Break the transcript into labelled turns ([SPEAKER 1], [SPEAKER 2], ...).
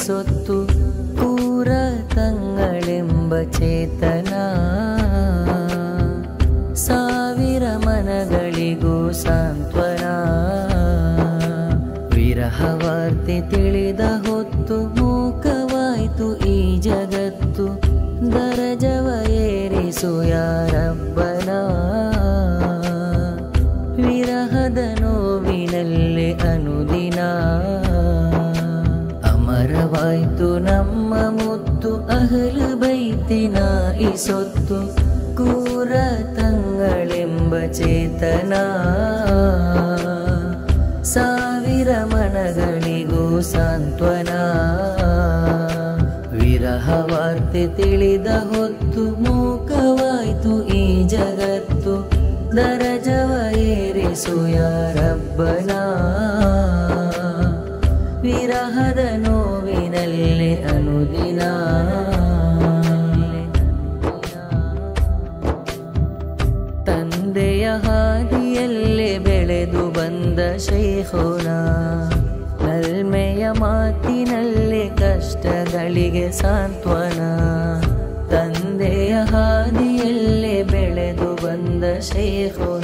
[SPEAKER 1] ಸೊತ್ತು ಪೂರ ತಂಗಳೆಂಬ ಚೇತನ ಸಾವಿರ ಮನಗಳಿಗೂ ಸಾಂತ್ವನ ವಿರಹವಾರ್ತೆ ತಿಳಿದ ಹೊತ್ತು ಮೂಕವಾಯ್ತು ಈ ಜಗತ್ತು ದರಜವ ಏರಿಸು ಯಾರಬ್ಬನ ವಿರಹದ ನೋವಿನಲ್ಲಿ ಅನುದಿನ ಅಮರವಾಯ್ತು ನಮ್ಮ ಮುತ್ತು ಅಹಲು ಬೈತಿನ ಈ ಸೊತ್ತು ಕೂರ ತಂಗಳೆಂಬ ಚೇತನ ಸಾವಿರ ಮನಗಳಿಗೂ ಸಾಂತ್ವನ ವಿರಹವಾರ್ತೆ ತಿಳಿದ ಹೊತ್ತು ಮೂಕವಾಯ್ತು ಈ ಜಗತ್ತು ದರಜವ ಏರಿಸು ಯಾರಬ್ಬನ ವಿರಹದ ನೋವಿನಲ್ಲಿ ಅನುದಿನ ತಂದೆಯ ಹಾದಿಯಲ್ಲೇ ಬೆಳೆದು ಬಂದ ಶೈಖುನ ನಲ್ಮೆಯ ಮಾತಿನಲ್ಲೇ ಕಷ್ಟಗಳಿಗೆ ಸಾಂತ್ವನ ತಂದೆಯ ಹಾದಿಯಲ್ಲೇ ಬೆಳೆದು ಬಂದ ಶೈಖುನ